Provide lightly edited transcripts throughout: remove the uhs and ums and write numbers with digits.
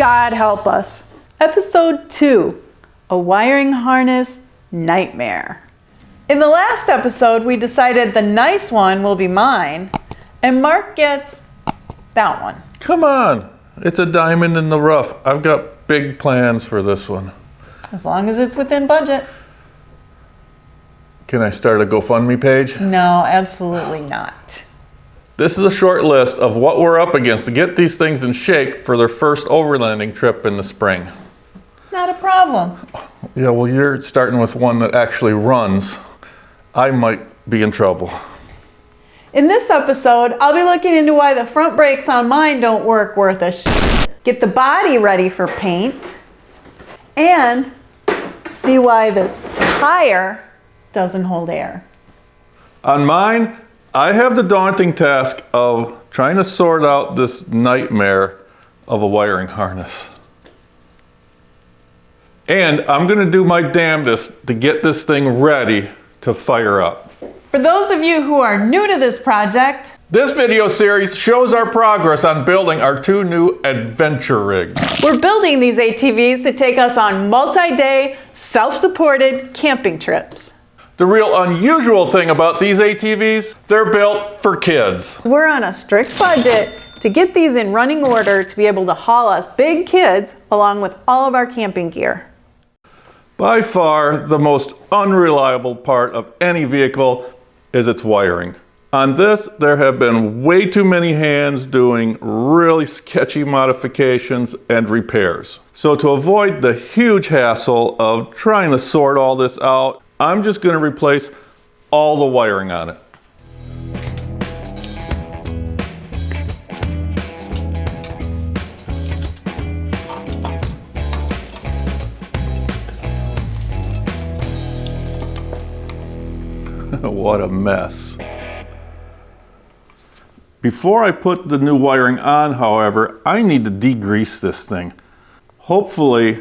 God help us. Episode 2, a wiring harness nightmare. In the last episode, we decided the nice one will be mine, and Mark gets that one. Come on, it's a diamond in the rough. I've got big plans for this one. As long as it's within budget. Can I start a GoFundMe page? No, absolutely not. This is a short list of what we're up against to get these things in shape for their first overlanding trip in the spring. Not a problem. Yeah, well, you're starting with one that actually runs. I might be in trouble. In this episode, I'll be looking into why the front brakes on mine don't work worth a shit, get the body ready for paint, and see why this tire doesn't hold air. On mine, I have the daunting task of trying to sort out this nightmare of a wiring harness. And I'm gonna do my damnedest to get this thing ready to fire up. For those of you who are new to this project, this video series shows our progress on building our 2 new adventure rigs. we're building these ATVs to take us on multi-day, self-supported camping trips. The real unusual thing about these ATVs, they're built for kids. We're on a strict budget to get these in running order to be able to haul us big kids along with all of our camping gear. By far, the most unreliable part of any vehicle is its wiring. On this, there have been way too many hands doing really sketchy modifications and repairs. So to avoid the huge hassle of trying to sort all this out, I'm just going to replace all the wiring on it. What a mess. Before I put the new wiring on, however, I need to degrease this thing. Hopefully,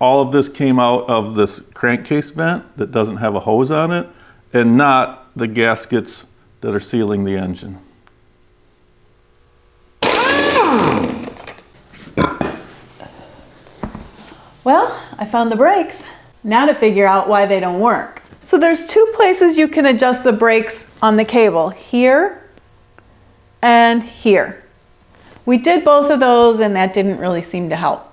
all of this came out of this crankcase vent that doesn't have a hose on it, and not the gaskets that are sealing the engine. Well, I found the brakes. Now to figure out why they don't work. So there's 2 places you can adjust the brakes on the cable, here and here. We did both of those and that didn't really seem to help.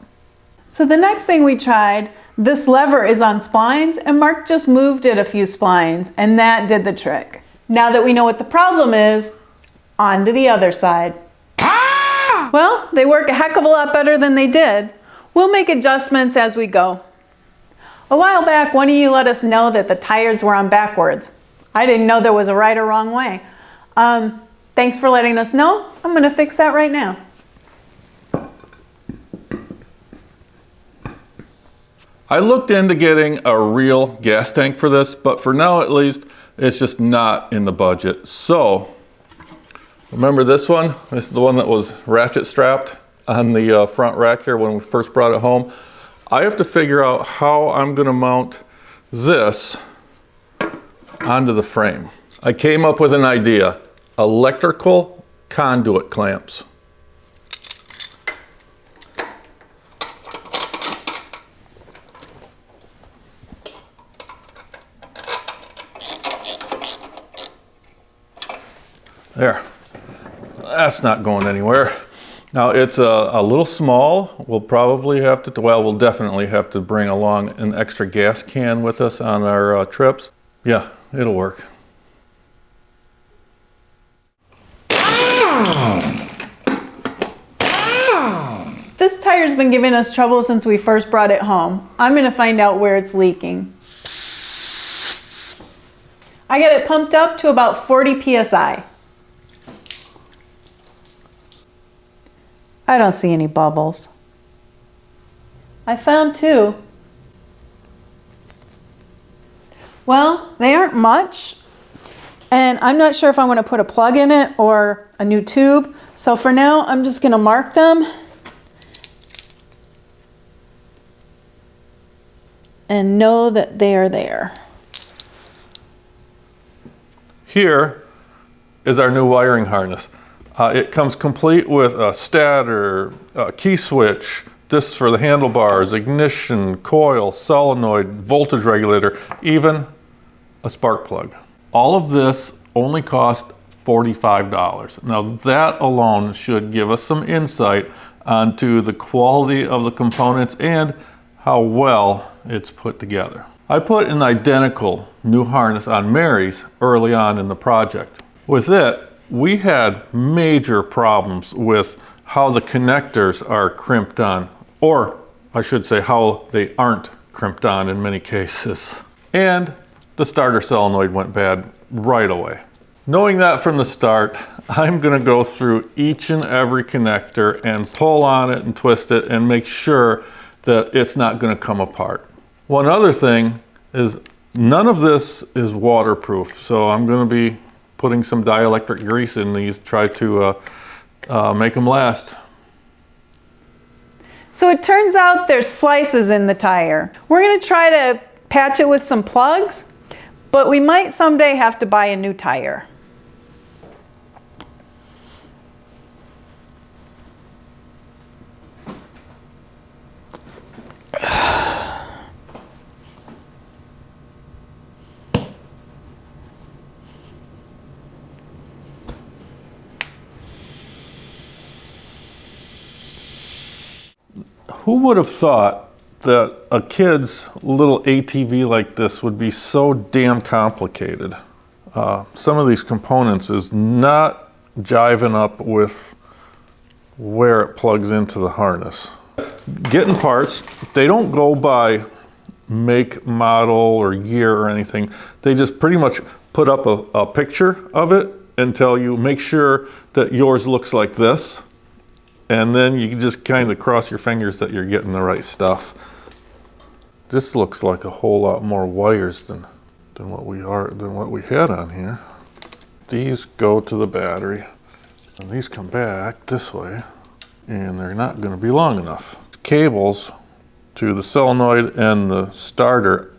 So the next thing we tried, this lever is on splines and Mark just moved it a few splines and that did the trick. Now that we know what the problem is, on to the other side. Well, they work a heck of a lot better than they did. We'll make adjustments as we go. A while back, one of you let us know that the tires were on backwards. I didn't know there was a right or wrong way. Thanks for letting us know. I'm gonna fix that right now. I looked into getting a real gas tank for this, but for now at least, it's just not in the budget. So, remember this one? This is the one that was ratchet strapped on the front rack here when we first brought it home. I have to figure out how I'm gonna mount this onto the frame. I came up with an idea, electrical conduit clamps. There, that's not going anywhere. Now it's a little small. We'll probably have to, well, we'll definitely have to bring along an extra gas can with us on our trips. Yeah, it'll work. This tire's been giving us trouble since we first brought it home. I'm gonna find out where it's leaking. I got it pumped up to about 40 PSI. I don't see any bubbles. I found 2. Well, they aren't much, and I'm not sure if I'm going to put a plug in it or a new tube. So for now, I'm just going to mark them and know that they are there. Here is our new wiring harness. It comes complete with a stator, a key switch, This for the handlebars, ignition, coil, solenoid, voltage regulator, even a spark plug. All of this only cost $45. Now that alone should give us some insight onto the quality of the components and how well it's put together. I put an identical new harness on Merri's early on in the project. With it, we had major problems with how the connectors are crimped on, or I should say how they aren't crimped on in many cases. And the starter solenoid went bad right away. Knowing that from the start, I'm going to go through each and every connector and pull on it and twist it and make sure that it's not going to come apart. One other thing is none of this is waterproof, so I'm going to be putting some dielectric grease in these, try to make them last. So it turns out there's slices in the tire. We're going to try to patch it with some plugs, but we might someday have to buy a new tire. Who would have thought that a kid's little ATV like this would be so damn complicated? Some of these components is not jiving up with where it plugs into the harness. Getting parts, they don't go by make, model, or year or anything. They just pretty much put up a picture of it and tell you, make sure that yours looks like this. And then you can just kind of cross your fingers that you're getting the right stuff. This looks like a whole lot more wires than what we had on here. These go to the battery, and these come back this way, and they're not going to be long enough. Cables to the solenoid and the starter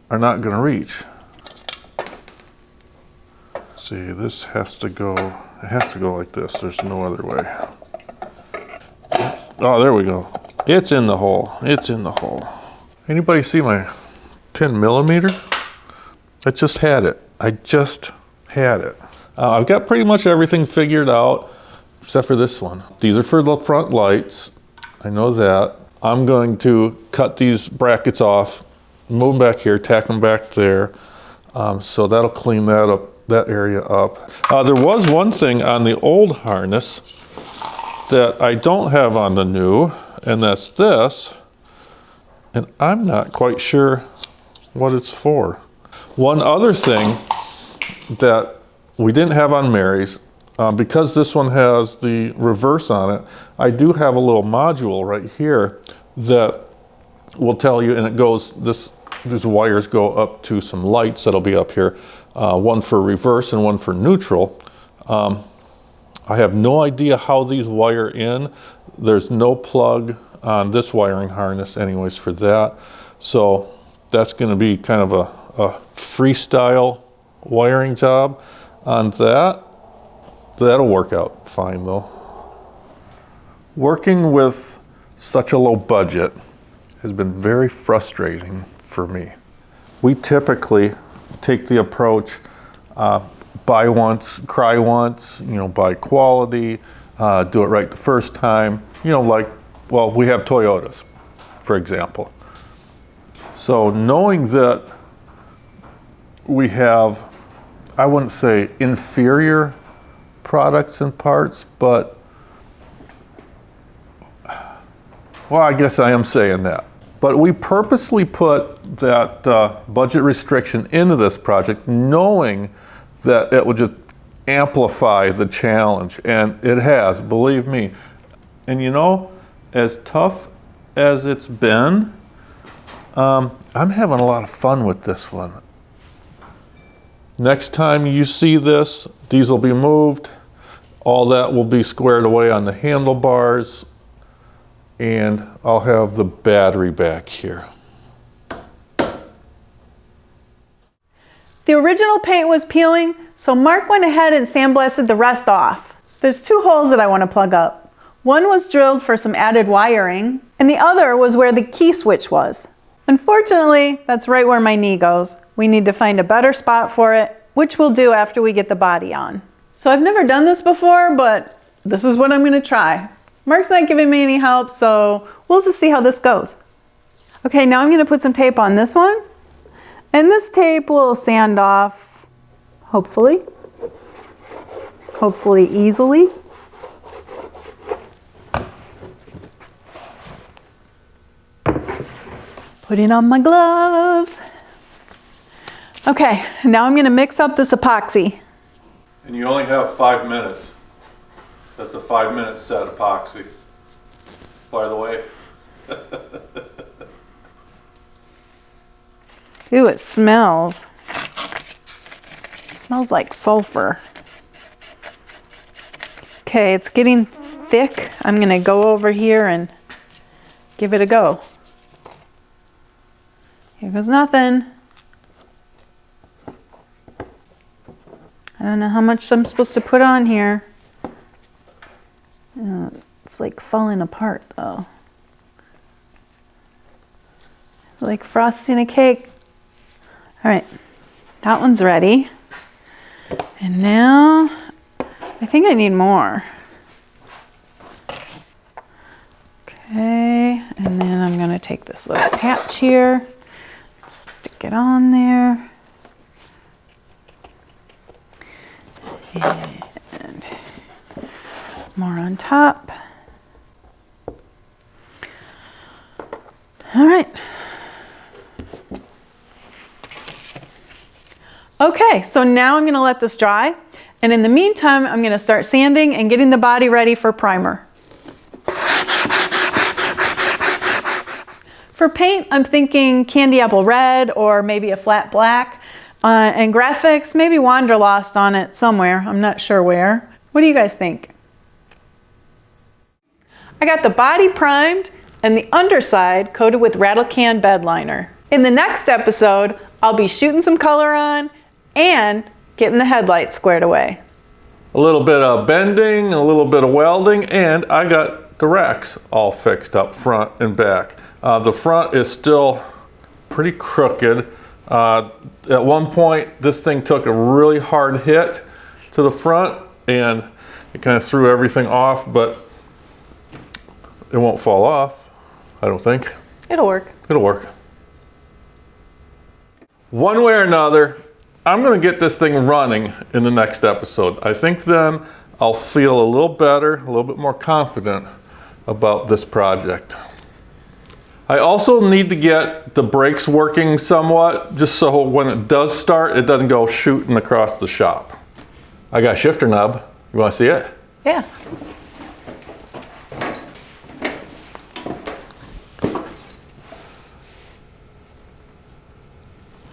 are not going to reach. See, this has to go. It has to go like this. There's no other way. Oh, there we go. It's in the hole. It's in the hole. Anybody see my 10 millimeter? I just had it. I just had it. I've got pretty much everything figured out except for this one. These are for the front lights. I know that. I'm going to cut these brackets off, move them back here, tack them back there. So that'll clean that up, that area up. There was one thing on the old harness that I don't have on the new, and that's this, and I'm not quite sure what it's for. One other thing that we didn't have on Merri's, because this one has the reverse on it, I do have a little module right here that will tell you, and it goes, these wires go up to some lights that'll be up here, one for reverse and one for neutral. I have no idea how these wire in. There's no plug on this wiring harness anyways for that. So that's going to be kind of a freestyle wiring job on that. That'll work out fine though. Working with such a low budget has been very frustrating for me. We typically take the approach, buy once, cry once, buy quality, do it right the first time, like, well, we have Toyotas, for example. So knowing that we have, I wouldn't say inferior products and parts, but, well, I guess I am saying that. But we purposely put that budget restriction into this project knowing that it would just amplify the challenge, and it has, believe me. And as tough as it's been, I'm having a lot of fun with this one. Next time you see this, these will be moved, all that will be squared away on the handlebars, and I'll have the battery back here. The original paint was peeling, so Mark went ahead and sandblasted the rest off. There's two holes that I want to plug up. One was drilled for some added wiring, and the other was where the key switch was. Unfortunately, that's right where my knee goes. We need to find a better spot for it, which we'll do after we get the body on. So I've never done this before, but this is what I'm gonna try. Mark's not giving me any help, so we'll just see how this goes. Okay, now I'm gonna put some tape on this one, and this tape will sand off, hopefully easily. Putting on my gloves. Okay, now I'm gonna mix up this epoxy. And you only have 5 minutes. That's a 5-minute set epoxy, by the way. Ooh, it smells. It smells like sulfur. Okay, it's getting thick. I'm gonna go over here and give it a go. Here goes nothing. I don't know how much I'm supposed to put on here. It's like falling apart though. Like frosting a cake. All right, that one's ready. And now, I think I need more. Okay, and then I'm gonna take this little patch here, stick it on there. And more on top. All right. Okay, so now I'm gonna let this dry. And in the meantime, I'm gonna start sanding and getting the body ready for primer. For paint, I'm thinking candy apple red or maybe a flat black. And graphics, maybe Wanderlost on it somewhere. I'm not sure where. What do you guys think? I got the body primed and the underside coated with rattle can bed liner. In the next episode, I'll be shooting some color on and getting the headlights squared away. A little bit of bending, a little bit of welding, and I got the racks all fixed up front and back. The front is still pretty crooked. At one point, this thing took a really hard hit to the front and it kind of threw everything off, but it won't fall off, I don't think. It'll work. It'll work. One way or another, I'm gonna get this thing running in the next episode. I think then I'll feel a little better, a little bit more confident about this project. I also need to get the brakes working somewhat, just so when it does start, it doesn't go shooting across the shop. I got a shifter knob. You wanna see it? Yeah.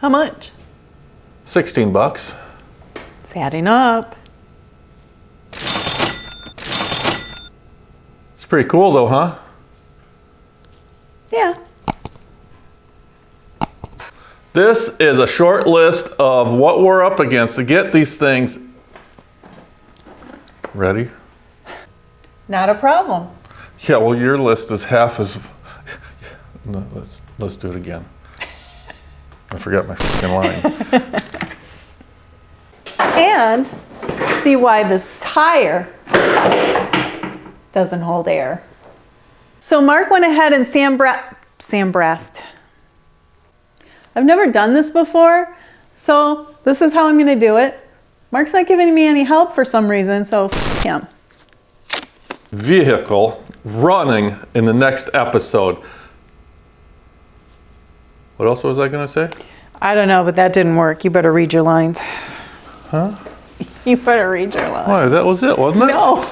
How much? 16 bucks. It's adding up. It's pretty cool though, huh? Yeah. This is a short list of what we're up against to get these things ready. Not a problem. Yeah, well, your list is half as. No, let's do it again. I forgot my freaking line. And see why this tire doesn't hold air. So Mark went ahead and sandblasted. I've never done this before, so this is how I'm gonna do it. Mark's not giving me any help for some reason, so f him. Vehicle running in the next episode. What else was I gonna say? I don't know, but that didn't work. You better read your lines. Huh? You better read your lines. Why, that was it, wasn't it? No.